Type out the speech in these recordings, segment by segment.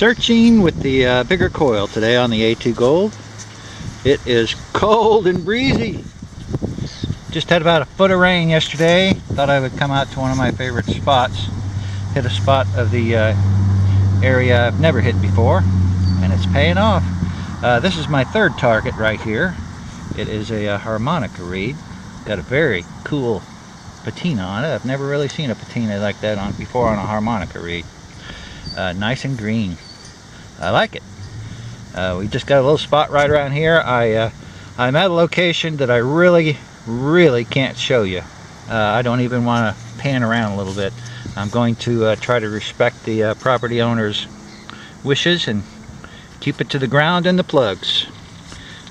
Searching with the bigger coil today on the A2 Gold. It is cold and breezy. Just had about a foot of rain yesterday. Thought I would come out to one of my favorite spots. Hit a spot of the area I've never hit before, and it's paying off. This is my third target right here. It is a harmonica reed. Got a very cool patina on it. I've never really seen a patina like that before on a harmonica reed. Nice and green. I like it. We just got a little spot right around here. I'm at a location that I really can't show you. I don't even want to pan around a little bit. I'm going to try to respect the property owner's wishes and keep it to the ground and the plugs.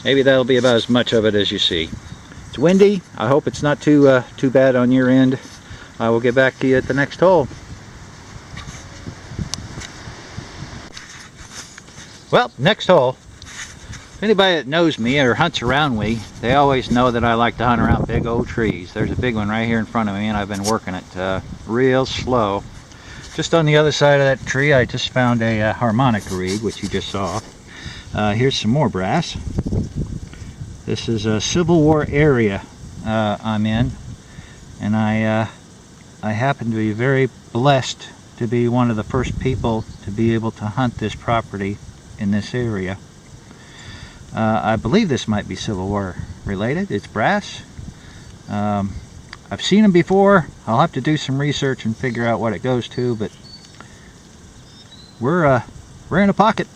Maybe that'll be about as much of it as you see. It's windy. I hope it's not too bad on your end. I will get back to you at the next hole. Well, next hole. Anybody that knows me or hunts around me, they always know that I like to hunt around big old trees. There's a big one right here in front of me, and I've been working it real slow. Just on the other side of that tree, I just found a harmonica reed, which you just saw. Here's some more brass. This is a Civil War area I'm in, and I happen to be very blessed to be one of the first people to be able to hunt this property in this area. I believe this might be Civil War related. It's brass. I've seen them before. I'll have to do some research and figure out what it goes to, but we're in a pocket.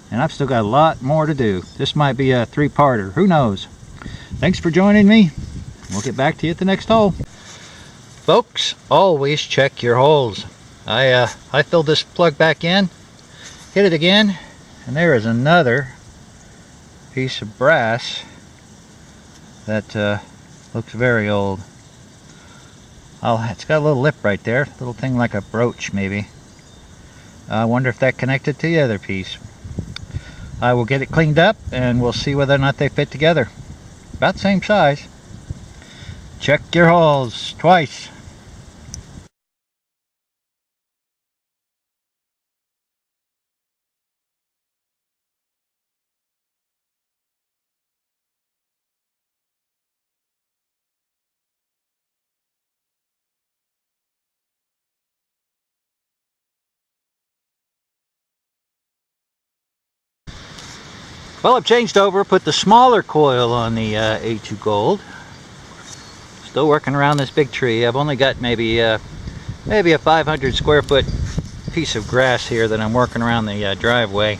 And I've still got a lot more to do. This might be a three-parter. Who knows? Thanks for joining me. We'll get back to you at the next hole. Folks, always check your holes. I filled this plug back in, hit it again, and there is another piece of brass that looks very old. It's got a little lip right there, a little thing like a brooch maybe. I wonder if that connected to the other piece. I will get it cleaned up and we'll see whether or not they fit together. About the same size. Check your holes twice. Well, I've changed over, put the smaller coil on the A2 Gold. Still working around this big tree. I've only got maybe a 500 square foot piece of grass here that I'm working around the driveway.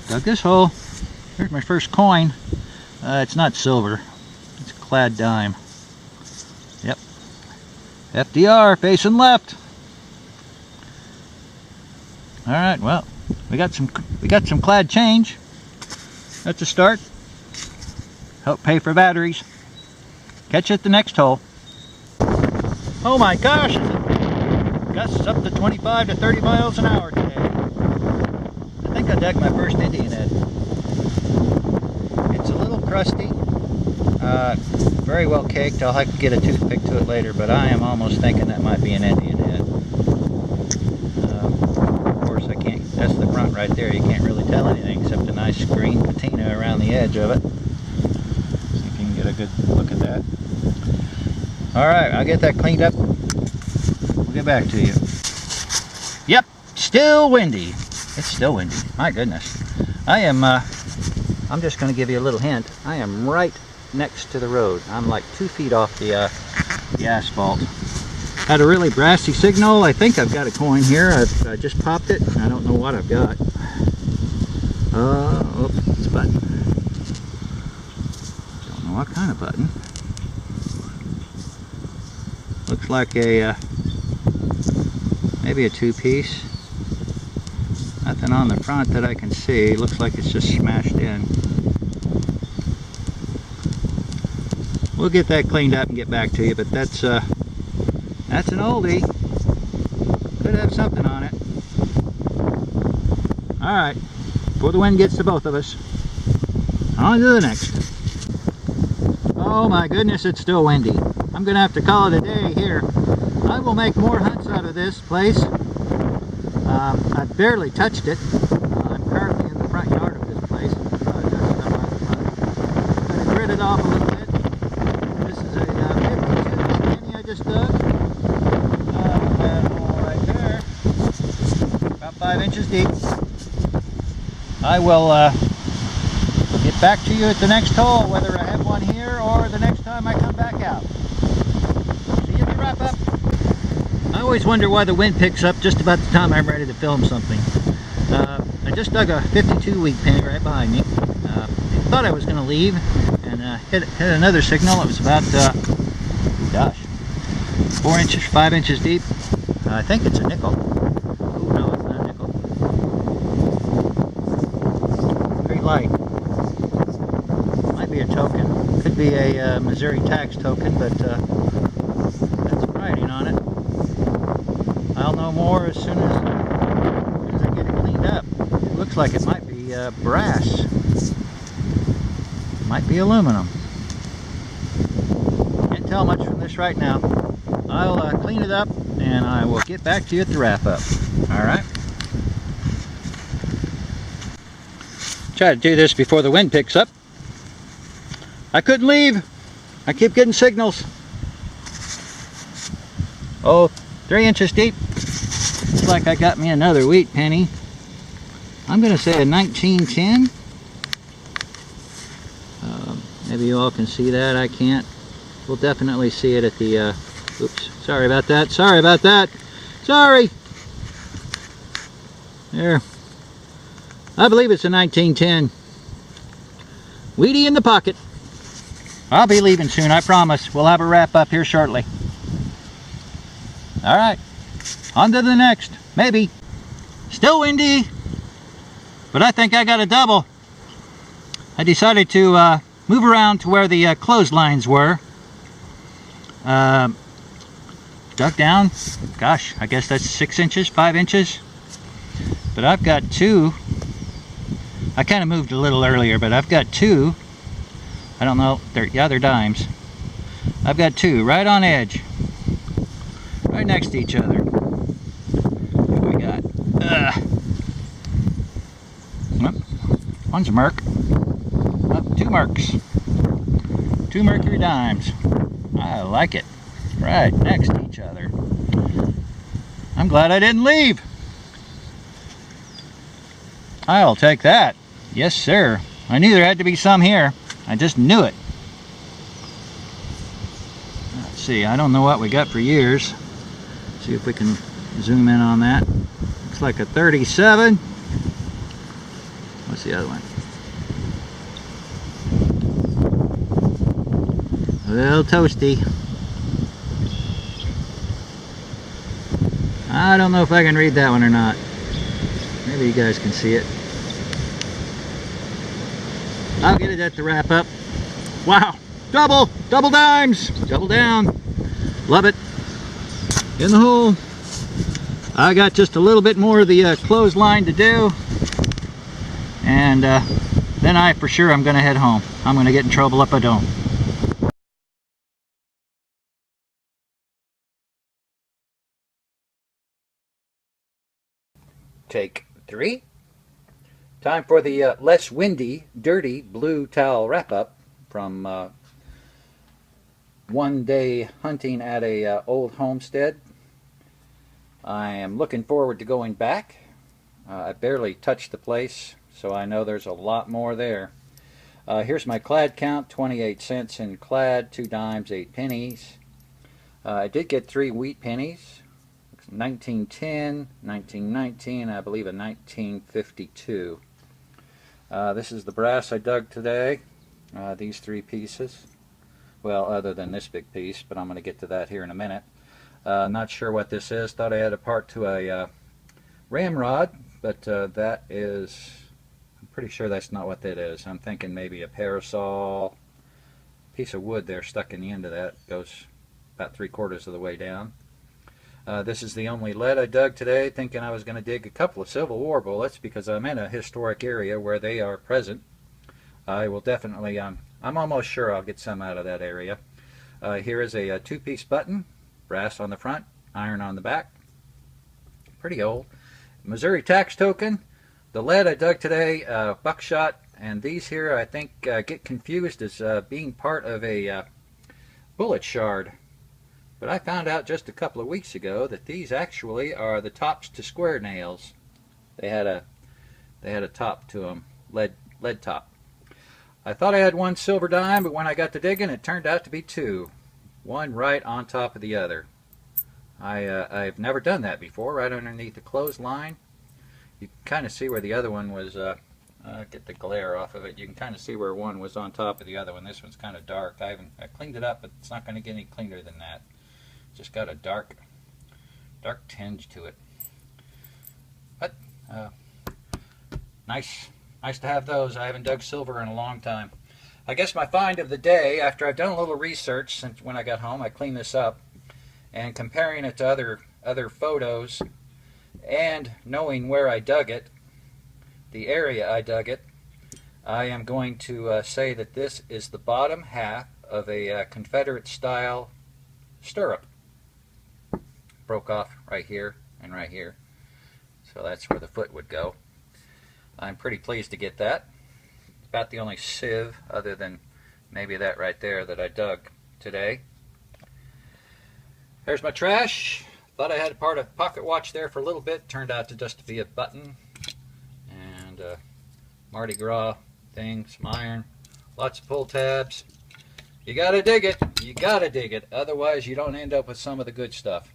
Dug this hole. Here's my first coin. It's not silver. It's a clad dime. Yep. FDR facing left. All right. Well. We got some clad change. That's a start. Help pay for batteries. Catch you at the next hole. Oh my gosh! Gusts up to 25 to 30 miles an hour today. I think I dug my first Indian head. It's a little crusty. Very well caked. I'll have to get a toothpick to it later, but I am almost thinking that might be an Indian head. That's the front right there. You can't really tell anything except a nice green patina around the edge of it. See if you can get a good look at that. Alright, I'll get that cleaned up. We'll get back to you. Yep, still windy. It's still windy. My goodness. I'm just going to give you a little hint. I am right next to the road. I'm like 2 feet off the asphalt. Had a really brassy signal. I think I've got a coin here. I just popped it. I don't know what I've got. Oh, it's a button. Don't know what kind of button. Looks like a maybe a 2-piece. Nothing on the front that I can see. Looks like it's just smashed in. We'll get that cleaned up and get back to you, but that's an oldie. Could have something on it. Alright, before the wind gets to both of us, on to the next. Oh my goodness, it's still windy. I'm going to have to call it a day here. I will make more hunts out of this place I barely touched it. I'm currently in the front yard of this place. I'm going to grit it off a little bit. This is a 52 penny I just dug. That hole right there, about 5 inches deep. I will get back to you at the next hole, whether I have one here or the next time I come back out. See you at the wrap up. I always wonder why the wind picks up just about the time I'm ready to film something. I just dug a 52 week penny right behind me. I thought I was going to leave and hit another signal. It was about, 4 inches, 5 inches deep. I think it's a nickel. Oh no, it's not a nickel. Very light. Might be a token. Could be a Missouri tax token, but that's writing on it. I'll know more as soon as I get it cleaned up. It looks like it might be brass. Might be aluminum. Can't tell much from this right now. I'll clean it up and I will get back to you at the wrap up. Alright? Try to do this before the wind picks up. I couldn't leave. I keep getting signals. Oh, 3 inches deep. Looks like I got me another wheat penny. I'm going to say a 1910. Maybe you all can see that. I can't. We'll definitely see it at the... oops. Sorry about that. Sorry about that. Sorry. There. I believe it's a 1910. Wheatie in the pocket. I'll be leaving soon, I promise. We'll have a wrap up here shortly. Alright. On to the next. Maybe. Still windy. But I think I got a double. I decided to move around to where the clotheslines were. Dug down. Gosh, I guess that's 6 inches, 5 inches. But I've got two. I kind of moved a little earlier, but I've got two. I don't know. They're dimes. I've got two right on edge. Right next to each other. What do we got? One's a Merc. Oh, two Mercs. Two Mercury dimes. I like it. Right next to each other. I'm glad I didn't leave. I'll take that. Yes, sir. I knew there had to be some here. I just knew it. Let's see. I don't know what we got for years. See if we can zoom in on that. Looks like a 37. What's the other one? A little toasty. I don't know if I can read that one or not. Maybe you guys can see it. I'll get it at the wrap up. Wow, double dimes, double down. Love it. In the hole. I got just a little bit more of the clothesline to do. And then I for sure I'm gonna head home. I'm gonna get in trouble if I don't. Take 3. Time for the less windy, dirty blue towel wrap-up from one day hunting at a old homestead. I am looking forward to going back. I barely touched the place, so I know there's a lot more there. Here's my clad count: 28 cents in clad, 2 dimes, 8 pennies. I did get 3 wheat pennies. 1910, 1919, I believe a 1952. This is the brass I dug today. These 3 pieces. Well, other than this big piece, but I'm going to get to that here in a minute. Not sure what this is. Thought I had a part to a ramrod, but that is... I'm pretty sure that's not what that is. I'm thinking maybe a parasol. Piece of wood there stuck in the end of that. Goes about 3/4 of the way down. This is the only lead I dug today, thinking I was going to dig a couple of Civil War bullets because I'm in a historic area where they are present. I will definitely, I'm almost sure I'll get some out of that area. Here is a 2-piece button, brass on the front, iron on the back. Pretty old. Missouri tax token. The lead I dug today, buckshot, and these here I think get confused as being part of a bullet shard. But I found out just a couple of weeks ago that these actually are the tops to square nails. They had a top to them, lead top. I thought I had one silver dime, but when I got to digging, it turned out to be two. One right on top of the other. I've never done that before, right underneath the clothesline. You can kind of see where the other one was, get the glare off of it. You can kind of see where one was on top of the other one. This one's kind of dark. I cleaned it up, but it's not going to get any cleaner than that. Just got a dark tinge to it. But, nice to have those. I haven't dug silver in a long time. I guess my find of the day, after I've done a little research since when I got home, I cleaned this up, and comparing it to other photos, and knowing where I dug it, the area I dug it, I am going to say that this is the bottom half of a Confederate style stirrup. Broke off right here and right here, so that's where the foot would go. I'm pretty pleased to get that. It's about the only sieve other than maybe that right there that I dug today. There's my trash. Thought I had a part of pocket watch there for a little bit. Turned out to just be a button and a Mardi Gras thing, some iron, lots of pull tabs. You gotta dig it. You gotta dig it. Otherwise you don't end up with some of the good stuff.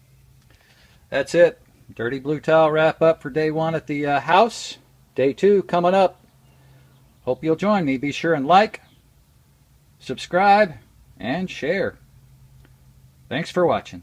That's it. Dirty Blue Towel wrap up for day one at the house. Day two coming up. Hope you'll join me. Be sure and like, subscribe, and share. Thanks for watching.